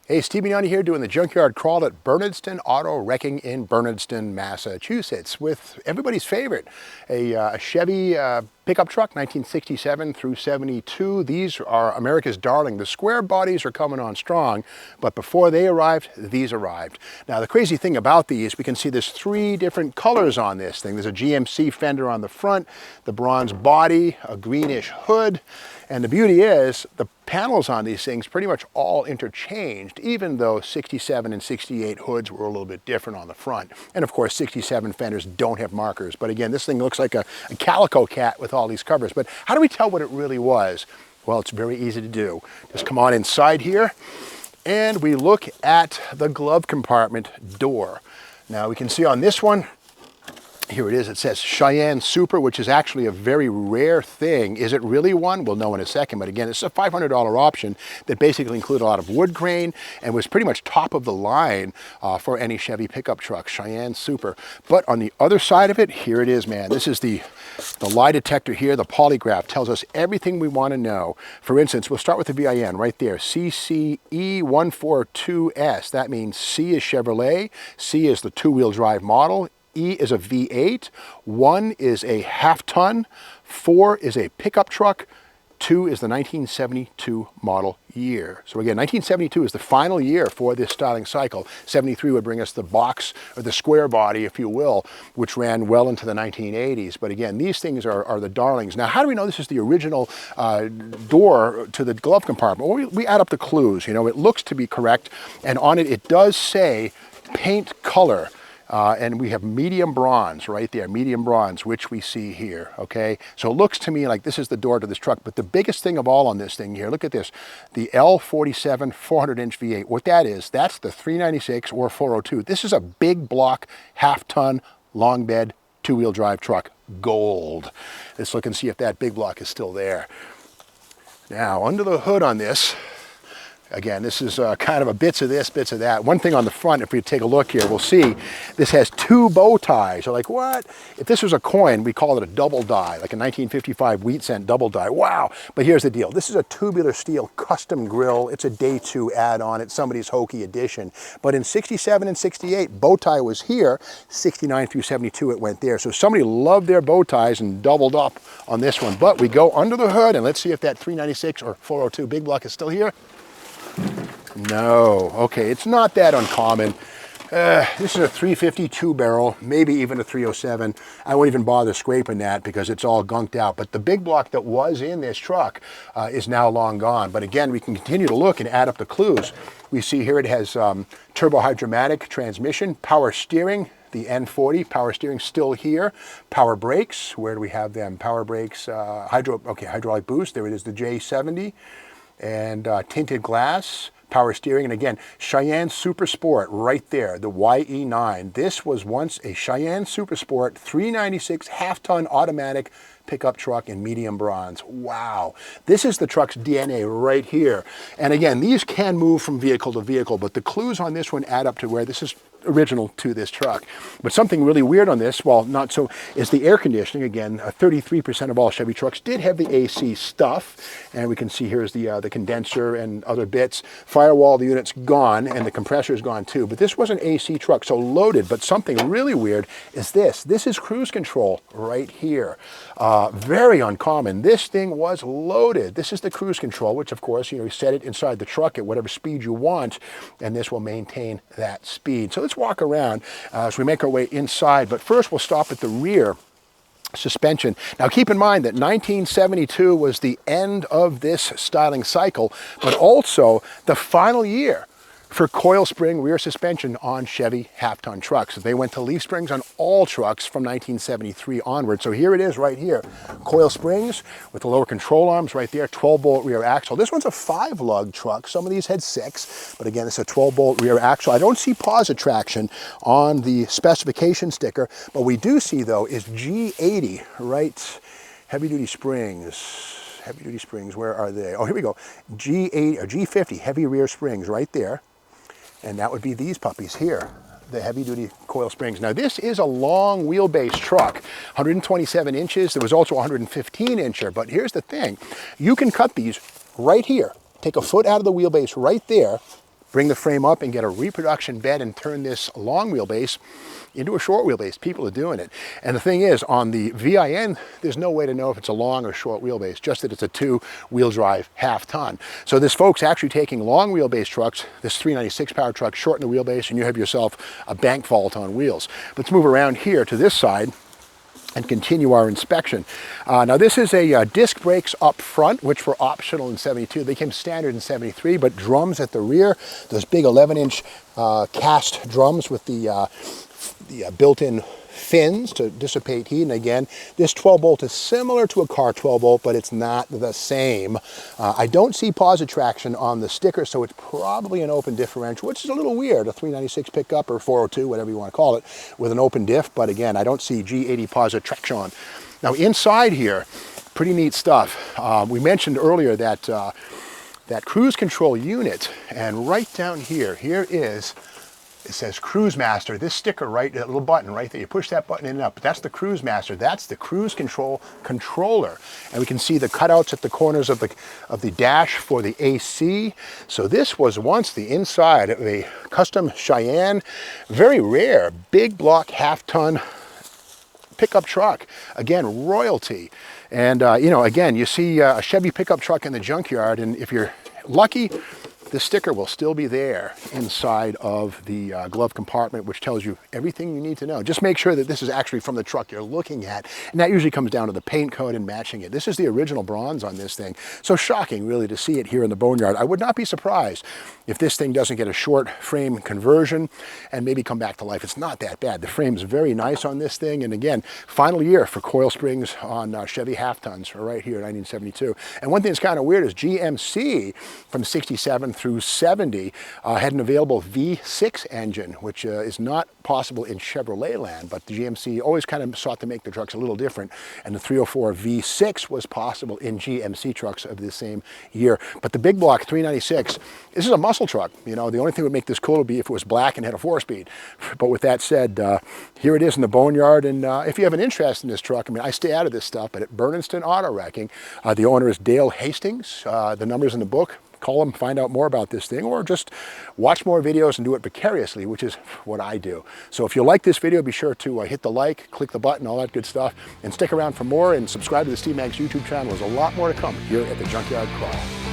Hey, Steve Mignani here doing the junkyard crawl at Bernardston Auto Wrecking in Bernardston, Massachusetts with everybody's favorite, a Chevy pickup truck, 1967 through 72. These are America's darling. The square bodies are coming on strong, but before they arrived, these arrived. Now, the crazy thing about these, we can see there's three different colors on this thing. There's a GMC fender on the front, the bronze body, a greenish hood, and the beauty is the panels on these things pretty much all interchanged, even though 67 and 68 hoods were a little bit different on the front. And of course, 67 fenders don't have markers. But again, this thing looks like a calico cat with all these covers. But how do we tell what it really was? Well, it's very easy to do. Just come on inside here and we look at the glove compartment door. Now we can see on this one, here it is, it says Cheyenne Super, which is actually a very rare thing. Is it really one? We'll know in a second, but again, it's a $500 option that basically included a lot of wood grain and was pretty much top of the line for any Chevy pickup truck, Cheyenne Super. But on the other side of it, here it is, man. This is the lie detector here. The polygraph tells us everything we want to know. For instance, we'll start with the VIN right there, CCE142S. That means C is Chevrolet, C is the two-wheel drive model, E is a V8, 1 is a half-ton, 4 is a pickup truck, 2 is the 1972 model year. So again, 1972 is the final year for this styling cycle. 73 would bring us the box, or the square body, if you will, which ran well into the 1980s. But again, these things are the darlings. Now, how do we know this is the original door to the glove compartment? Well, we add up the clues. You know, it looks to be correct, and on it does say paint color. And we have medium bronze right there, medium bronze, which we see here, okay? So it looks to me like this is the door to this truck, but the biggest thing of all on this thing here, look at this, the L47 400-inch V8. What that is, that's the 396 or 402. This is a big block, half-ton, long bed, two-wheel drive truck, gold. Let's look and see if that big block is still there. Now, under the hood on this, again, this is kind of a bits of this, bits of that. One thing on the front, if we take a look here, we'll see this has two bow ties. You're like, what? If this was a coin, we call it a double die, like a 1955 wheat cent double die. Wow. But here's the deal. This is a tubular steel custom grill. It's a day two add-on. It's somebody's hokey addition. But in 67 and 68, bow tie was here. 69 through 72, it went there. So somebody loved their bow ties and doubled up on this one. But we go under the hood and let's see if that 396 or 402 big block is still here. No, okay, it's not that uncommon. This is a 352 barrel, maybe even a 307. I won't even bother scraping that because it's all gunked out. But the big block that was in this truck is now long gone. But again, we can continue to look and add up the clues. We see here it has turbo hydromatic transmission, power steering, the N40, power steering still here. Power brakes, where do we have them? Power brakes, hydraulic boost, there it is, the J70. And tinted glass, power steering, and again, Cheyenne Super Sport right there, the YE9. This was once a Cheyenne Super Sport 396 half-ton automatic pickup truck in medium bronze. Wow. This is the truck's DNA right here. And again, these can move from vehicle to vehicle, but the clues on this one add up to where this is original to this truck. But something really weird on this, well, not so, is the air conditioning. Again, 33% of all Chevy trucks did have the AC stuff, and we can see here's the condenser and other bits. Firewall, the unit's gone, and the compressor's gone too. But this was an AC truck, so loaded. But something really weird is this. This is cruise control right here. Very uncommon. This thing was loaded. This is the cruise control, which of course, you set it inside the truck at whatever speed you want, and this will maintain that speed. So let's walk around as we make our way inside. But first, we'll stop at the rear suspension. Now keep in mind that 1972 was the end of this styling cycle, but also the final year for coil spring rear suspension on Chevy half-ton trucks. They went to leaf springs on all trucks from 1973 onward. So here it is right here. Coil springs with the lower control arms right there, 12-bolt rear axle. This one's a 5-lug truck. Some of these had 6, but again, it's a 12-bolt rear axle. I don't see pause traction on the specification sticker, but we do see, though, is G80, right? Heavy-duty springs. Heavy-duty springs, where are they? Oh, here we go. G80 or G50 heavy rear springs right there. And that would be these puppies here, the heavy-duty coil springs. Now, this is a long wheelbase truck, 127 inches. There was also a 115-incher, but here's the thing. You can cut these right here. Take a foot out of the wheelbase right there, bring the frame up and get a reproduction bed and turn this long wheelbase into a short wheelbase. People are doing it. And the thing is, on the VIN, there's no way to know if it's a long or short wheelbase, just that it's a 2-wheel drive half-ton. So this folks actually taking long wheelbase trucks, this 396 power truck, shorten the wheelbase, and you have yourself a bank vault on wheels. Let's move around here to this side and continue our inspection. Now this is a disc brakes up front, which were optional in 72. They came standard in 73, but drums at the rear, those big 11-inch cast drums with the built-in fins to dissipate heat. And again, this 12-bolt is similar to a car 12-bolt, but it's not the same. I don't see positive traction on the sticker, so it's probably an open differential, which is a little weird, a 396 pickup or 402, whatever you want to call it, with an open diff. But again, I don't see G80 positive traction on. Now inside here, pretty neat stuff. We mentioned earlier that that cruise control unit, and right down here, it says Cruise Master. This sticker, right, that little button right there, you push that button in and up. That's the Cruise Master. That's the cruise control controller. And we can see the cutouts at the corners of the dash for the AC. So this was once the inside of a custom Cheyenne, very rare, big block half-ton pickup truck. Again, royalty. And you know, again, you see a Chevy pickup truck in the junkyard, and if you're lucky, the sticker will still be there inside of the glove compartment, which tells you everything you need to know. Just make sure that this is actually from the truck you're looking at, and that usually comes down to the paint code and matching it. This is the original bronze on this thing. So shocking, really, to see it here in the boneyard. I would not be surprised if this thing doesn't get a short frame conversion and maybe come back to life. It's not that bad. The frame's very nice on this thing, and again, final year for coil springs on Chevy half-tons right here in 1972. And one thing that's kind of weird is GMC from 67 through 70 had an available V6 engine, which is not possible in Chevrolet land, but the GMC always kind of sought to make the trucks a little different, and the 304 V6 was possible in GMC trucks of the same year. But the big block 396, this is a muscle truck. You know, the only thing that would make this cool would be if it was black and had a 4-speed. But with that said, here it is in the boneyard, and if you have an interest in this truck, I mean, I stay out of this stuff, but at Burniston Auto Wrecking, the owner is Dale Hastings. The number's in the book. Call them, find out more about this thing, or just watch more videos and do it vicariously, which is what I do. So if you like this video, be sure to hit the like, click the button, all that good stuff, and stick around for more, and subscribe to the Steve Maggs YouTube channel. There's a lot more to come here at the Junkyard Crawl.